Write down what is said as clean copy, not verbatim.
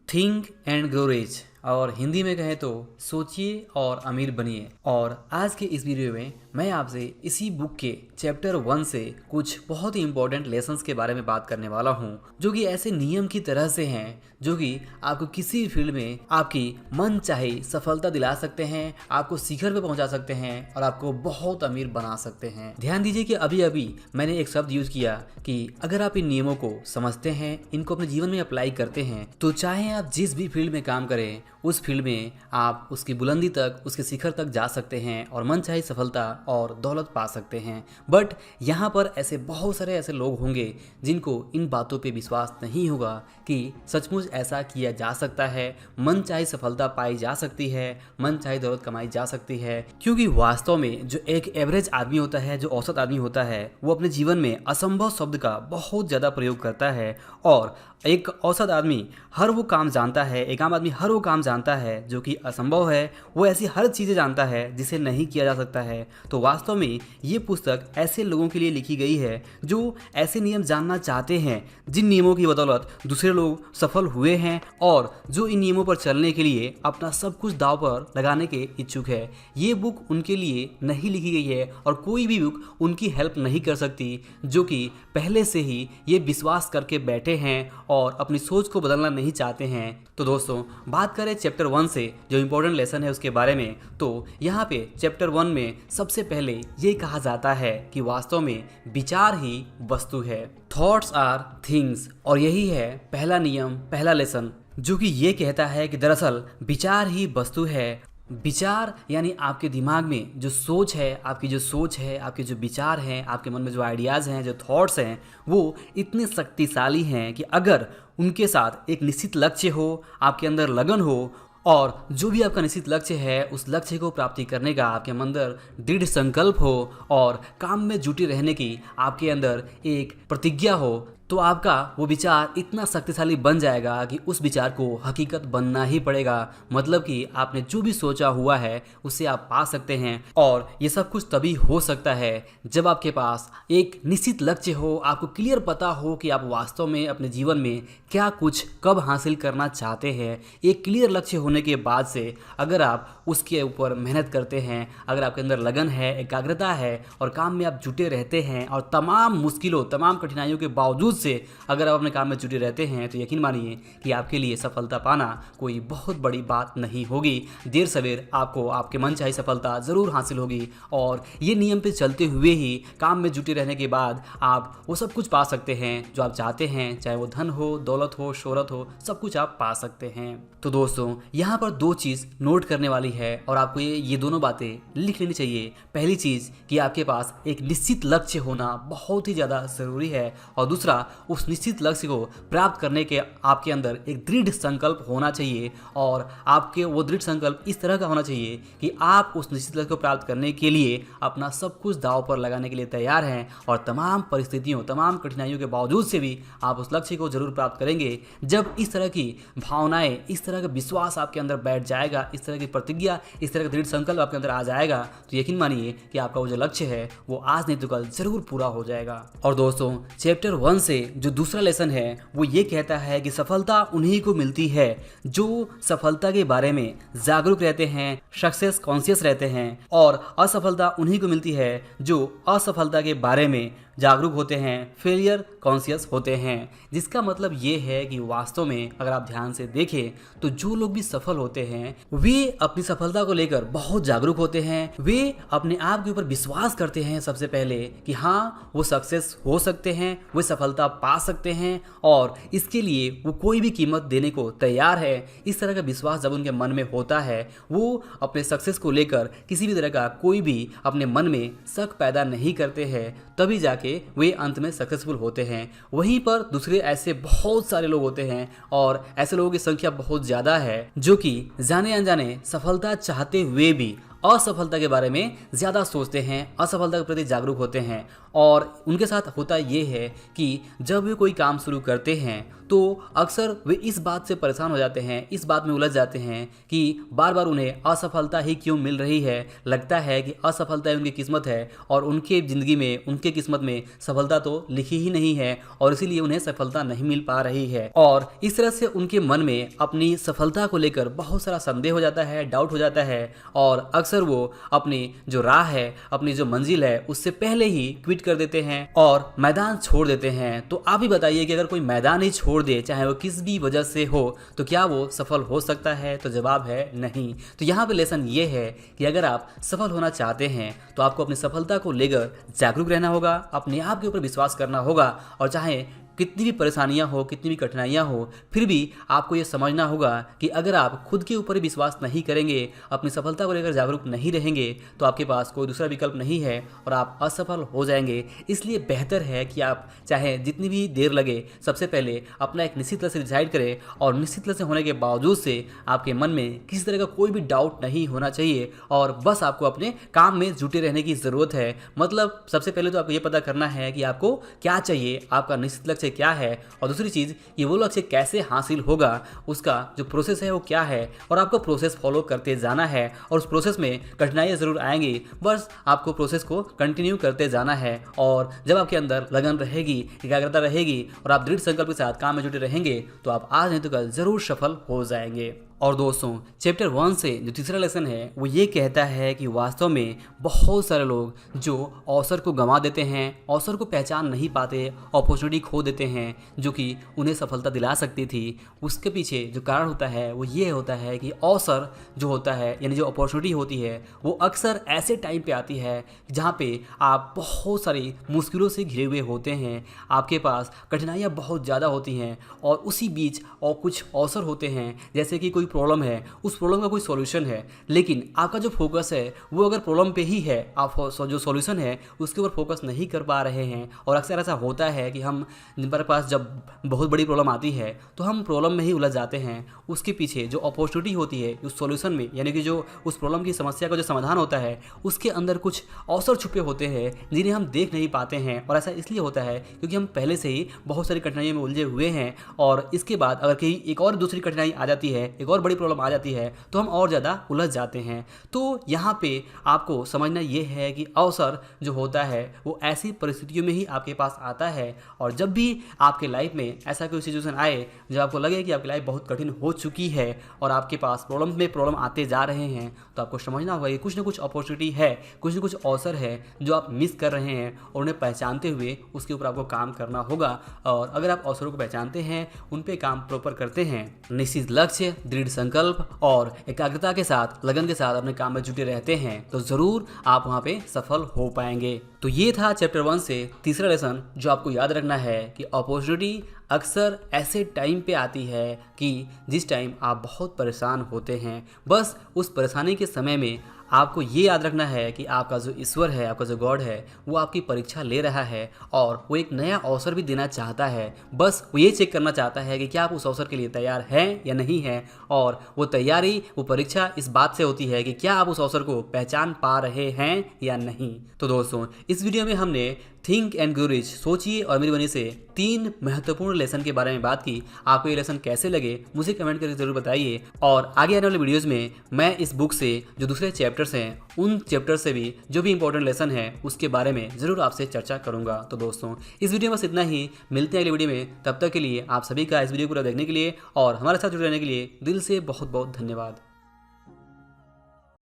Think and grow rich, और हिंदी में कहें तो सोचिए और अमीर बनिए। और आज के इस वीडियो में मैं आपसे इसी बुक के चैप्टर 1 से कुछ बहुत ही इंपॉर्टेंट लेसन्स के बारे में बात करने वाला हूं, जो कि ऐसे नियम की तरह से हैं जो कि आपको किसी भी फील्ड में आपकी मन चाहे सफलता दिला सकते हैं, आपको शिखर पे पहुंचा सकते हैं और आपको बहुत अमीर बना सकते हैं। ध्यान दीजिए कि अभी अभी मैंने एक शब्द यूज किया कि अगर आप इन नियमों को समझते हैं, इनको अपने जीवन में अप्लाई करते हैं, तो चाहे आप जिस भी फील्ड में काम करें उस फील्ड में आप उसकी बुलंदी तक, उसके शिखर तक जा सकते हैं और मन चाहे सफलता और दौलत पा सकते हैं। बट यहाँ पर ऐसे बहुत सारे ऐसे लोग होंगे जिनको इन बातों पे विश्वास नहीं होगा कि सचमुच ऐसा किया जा सकता है, मन चाहे सफलता पाई जा सकती है, मन चाहे दौलत कमाई जा सकती है। क्योंकि वास्तव में जो एक एवरेज आदमी होता है, जो औसत आदमी होता है, वो अपने जीवन में असंभव शब्द का बहुत ज़्यादा प्रयोग करता है। और एक औसत आदमी हर वो काम जानता है, एक आम आदमी हर वो काम जानता है जो कि असंभव है। वो ऐसी हर चीज़ें जानता है जिसे नहीं किया जा सकता है। तो वास्तव में ये पुस्तक ऐसे लोगों के लिए लिखी गई है जो ऐसे नियम जानना चाहते हैं जिन नियमों की बदौलत दूसरे लोग सफल हुए हैं और जो इन नियमों पर चलने के लिए अपना सब कुछ दांव पर लगाने के इच्छुक है। ये बुक उनके लिए नहीं लिखी गई है और कोई भी बुक उनकी हेल्प नहीं कर सकती जो कि पहले से ही ये विश्वास करके बैठे हैं और अपनी सोच को बदलना नहीं चाहते हैं। तो दोस्तों, बात करें चैप्टर 1 से जो इंपॉर्टेंट लेसन है उसके बारे में, तो यहाँ पे चैप्टर 1 में सबसे पहले ये कहा जाता है कि वास्तव में विचार ही वस्तु है। Thoughts are things. और यही है पहला नियम, पहला लेसन, जो कि ये कहता है कि दरअसल विचार ही वस्तु है। विचार यानी आपके दिमाग में जो सोच है, आपकी जो सोच है, आपके जो विचार हैं, आपके मन में जो आइडियाज़ हैं, जो थॉट्स हैं, वो इतने शक्तिशाली हैं कि अगर उनके साथ एक निश्चित लक्ष्य हो, आपके अंदर लगन हो और जो भी आपका निश्चित लक्ष्य है उस लक्ष्य को प्राप्ति करने का आपके अंदर दृढ़ संकल्प हो और काम में जुटे रहने की आपके अंदर एक प्रतिज्ञा हो, तो आपका वो विचार इतना शक्तिशाली बन जाएगा कि उस विचार को हकीकत बनना ही पड़ेगा। मतलब कि आपने जो भी सोचा हुआ है उसे आप पा सकते हैं। और ये सब कुछ तभी हो सकता है जब आपके पास एक निश्चित लक्ष्य हो, आपको क्लियर पता हो कि आप वास्तव में अपने जीवन में क्या कुछ कब हासिल करना चाहते हैं। एक क्लियर लक्ष्य होने के बाद से अगर आप उसके ऊपर मेहनत करते हैं, अगर आपके अंदर लगन है, एकाग्रता है और काम में आप जुटे रहते हैं और तमाम मुश्किलों, तमाम कठिनाइयों के बावजूद से अगर आप अपने काम में जुटे रहते हैं, तो यकीन मानिए कि आपके लिए सफलता पाना कोई बहुत बड़ी बात नहीं होगी। देर सवेर आपको आपके मन चाही सफलता ज़रूर हासिल होगी। और ये नियम पे चलते हुए ही काम में जुटे रहने के बाद आप वो सब कुछ पा सकते हैं जो आप चाहते हैं, चाहे वो धन हो, दौलत हो, शोहरत हो, सब कुछ आप पा सकते हैं। तो दोस्तों, यहाँ पर दो चीज़ नोट करने वाली है और आपको ये दोनों बातें लिख लेनी चाहिए। पहली चीज़ कि आपके पास एक निश्चित लक्ष्य होना बहुत ही ज़्यादा ज़रूरी है और दूसरा, उस निश्चित लक्ष्य को प्राप्त करने के आपके अंदर एक दृढ़ संकल्प होना चाहिए। और आपके वो दृढ़ संकल्प इस तरह का होना चाहिए कि आप उस निश्चित लक्ष्य को प्राप्त करने के लिए अपना सब कुछ दांव पर लगाने के लिए तैयार हैं और तमाम परिस्थितियों, तमाम कठिनाइयों के बावजूद से भी आप उस लक्ष्य को जरूर प्राप्त करेंगे। जब इस तरह की भावनाएं, इस तरह का विश्वास आपके अंदर बैठ जाएगा, इस तरह की प्रतिज्ञा, इस तरह का दृढ़ संकल्प आपके अंदर आ जाएगा, तो यकीन मानिए कि आपका वो जो लक्ष्य है वो आज नहीं तो कल जरूर पूरा हो जाएगा। और दोस्तों, चैप्टर 1 से जो दूसरा लेसन है वो ये कहता है कि सफलता उन्हीं को मिलती है जो सफलता के बारे में जागरूक रहते हैं, सक्सेस कॉन्शियस रहते हैं, और असफलता उन्हीं को मिलती है जो असफलता के बारे में जागरूक होते हैं, फेलियर कॉन्शियस होते हैं। जिसका मतलब ये है कि वास्तव में अगर आप ध्यान से देखें तो जो लोग भी सफल होते हैं वे अपनी सफलता को लेकर बहुत जागरूक होते हैं। वे अपने आप के ऊपर विश्वास करते हैं सबसे पहले कि हाँ, वो सक्सेस हो सकते हैं, वो सफलता पा सकते हैं और इसके लिए वो कोई भी कीमत देने को तैयार है। इस तरह का विश्वास जब उनके मन में होता है, वो अपने सक्सेस को लेकर किसी भी तरह का कोई भी अपने मन में शक पैदा नहीं करते हैं, तभी जाके वे अंत में सक्सेसफुल होते हैं। वहीं पर दूसरे ऐसे बहुत सारे लोग होते हैं और ऐसे लोगों की संख्या बहुत ज़्यादा है जो कि जाने अनजाने सफलता चाहते हुए भी असफलता के बारे में ज़्यादा सोचते हैं, असफलता के प्रति जागरूक होते हैं। और उनके साथ होता ये है कि जब वे कोई काम शुरू करते हैं तो अक्सर वे इस बात से परेशान हो जाते हैं, इस बात में उलझ जाते हैं कि बार बार उन्हें असफलता ही क्यों मिल रही है। लगता है कि असफलता ही उनकी किस्मत है और उनके ज़िंदगी में, उनके किस्मत में सफलता तो लिखी ही नहीं है और इसीलिए उन्हें सफलता नहीं मिल पा रही है। और इस तरह से उनके मन में अपनी सफलता को लेकर बहुत सारा संदेह हो जाता है, डाउट हो जाता है और अक्सर वो अपनी जो राह है, अपनी जो मंजिल है, उससे पहले ही क्विट कर देते हैं और मैदान छोड़ देते हैं। तो आप ही बताइए कि अगर कोई मैदान ही छोड़ दे, चाहे वो किस भी वजह से हो, तो क्या वो सफल हो सकता है? तो जवाब है नहीं। तो यहाँ पे लेसन ये है कि अगर आप सफल होना चाहते हैं तो आपको अपनी सफलता को लेकर जागरूक रहना होगा, अपने आप के ऊपर विश्वास करना होगा और चाहे कितनी भी परेशानियां हो, कितनी भी कठिनाइयां हो, फिर भी आपको ये समझना होगा कि अगर आप खुद के ऊपर ही विश्वास नहीं करेंगे, अपनी सफलता को लेकर जागरूक नहीं रहेंगे, तो आपके पास कोई दूसरा विकल्प नहीं है और आप असफल हो जाएंगे। इसलिए बेहतर है कि आप चाहे जितनी भी देर लगे, सबसे पहले अपना एक निश्चित तरह से डिसाइड करें और निश्चित तरह से होने के बावजूद से आपके मन में किसी तरह का कोई भी डाउट नहीं होना चाहिए और बस आपको अपने काम में जुटे रहने की ज़रूरत है। मतलब सबसे पहले तो आपको ये पता करना है कि आपको क्या चाहिए, आपका निश्चित लक्ष्य क्या है और दूसरी चीज़ ये वो लक्ष्य कैसे हासिल होगा, उसका जो प्रोसेस है वो क्या है और आपको प्रोसेस फॉलो करते जाना है और उस प्रोसेस में कठिनाइयाँ ज़रूर आएंगी, बस आपको प्रोसेस को कंटिन्यू करते जाना है। और जब आपके अंदर लगन रहेगी, एकाग्रता रहेगी और आप दृढ़ संकल्प के साथ काम में जुटे रहेंगे तो आप आज नहीं तो कल ज़रूर सफल हो जाएंगे। और दोस्तों, चैप्टर 1 से जो तीसरा लेसन है वो ये कहता है कि वास्तव में बहुत सारे लोग जो अवसर को गंवा देते हैं, अवसर को पहचान नहीं पाते, अपॉर्चुनिटी खो देते हैं जो कि उन्हें सफलता दिला सकती थी। उसके पीछे जो कारण होता है वो ये होता है कि अवसर जो होता है, यानी जो अपॉर्चुनिटी होती है, वो अक्सर ऐसे टाइम पे आती है जहाँ पे आप बहुत सारी मुश्किलों से घिरे हुए होते हैं, आपके पास कठिनाइयाँ बहुत ज़्यादा होती हैं और उसी बीच और कुछ अवसर होते हैं, जैसे कि कोई प्रॉब्लम है, उस प्रॉब्लम का कोई सॉल्यूशन है, लेकिन आपका जो फोकस है वो अगर प्रॉब्लम पे ही है, आप जो सॉल्यूशन है उसके ऊपर फोकस नहीं कर पा रहे हैं। और अक्सर ऐसा होता है कि हमारे पास जब बहुत बड़ी प्रॉब्लम आती है तो हम प्रॉब्लम में ही उलझ जाते हैं, उसके पीछे जो अपॉर्चुनिटी होती है उस सॉल्यूशन में, यानी कि जो उस प्रॉब्लम की समस्या का जो समाधान होता है उसके अंदर कुछ अवसर छुपे होते हैं जिन्हें हम देख नहीं पाते हैं। और ऐसा इसलिए होता है क्योंकि हम पहले से ही बहुत सारी कठिनाइयों में उलझे हुए हैं और इसके बाद अगर कहीं एक और दूसरी कठिनाई आ जाती है, एक और बड़ी प्रॉब्लम आ जाती है तो हम और ज़्यादा उलझ जाते हैं। तो यहाँ पे आपको समझना ये है कि अवसर जो होता है वो ऐसी परिस्थितियों में ही आपके पास आता है और जब भी आपके लाइफ में ऐसा कोई सिचुएशन आए जब आपको लगे कि आपकी लाइफ बहुत कठिन हो चुकी है और आपके पास प्रॉब्लम में प्रॉब्लम आते जा रहे हैं, तो आपको समझना होगा कि कुछ ना कुछ अपॉर्चुनिटी है, कुछ ना कुछ अवसर है जो आप मिस कर रहे हैं और उन्हें पहचानते हुए उसके ऊपर आपको काम करना होगा। और अगर आप अवसरों को पहचानते हैं, उन पे काम प्रॉपर करते हैं, निश्चित लक्ष्य, दृढ़ संकल्प और एकाग्रता के साथ, लगन के साथ अपने काम में जुटे रहते हैं तो ज़रूर आप वहाँ पे सफल हो पाएंगे। तो ये था चैप्टर 1 से तीसरा लेसन जो आपको याद रखना है कि अपॉर्चुनिटी अक्सर ऐसे टाइम पे आती है कि जिस टाइम आप बहुत परेशान होते हैं। बस उस परेशानी के समय में आपको ये याद रखना है कि आपका जो ईश्वर है, आपका जो गॉड है, वो आपकी परीक्षा ले रहा है और वो एक नया अवसर भी देना चाहता है। बस वो ये चेक करना चाहता है कि क्या आप उस अवसर के लिए तैयार हैं या नहीं हैं। और वो तैयारी, वो परीक्षा इस बात से होती है कि क्या आप उस अवसर को पहचान पा रहे हैं या नहीं। तो दोस्तों, इस वीडियो में हमने थिंक एंड ग्रो रिच, सोचिए और अमीर बनिए से 3 महत्वपूर्ण लेसन के बारे में बात की। आपको ये लेसन कैसे लगे मुझे कमेंट करके जरूर बताइए और आगे आने वाले वीडियोस में मैं इस बुक से जो दूसरे चैप्टर्स हैं, उन चैप्टर से भी जो भी इंपॉर्टेंट लेसन है उसके बारे में ज़रूर आपसे चर्चा करूंगा। तो दोस्तों, इस वीडियो में बस इतना ही, मिलते हैं अगले वीडियो में। तब तक के लिए आप सभी का इस वीडियो पूरा देखने के लिए और हमारे साथ जुड़े रहने के लिए दिल से बहुत बहुत धन्यवाद।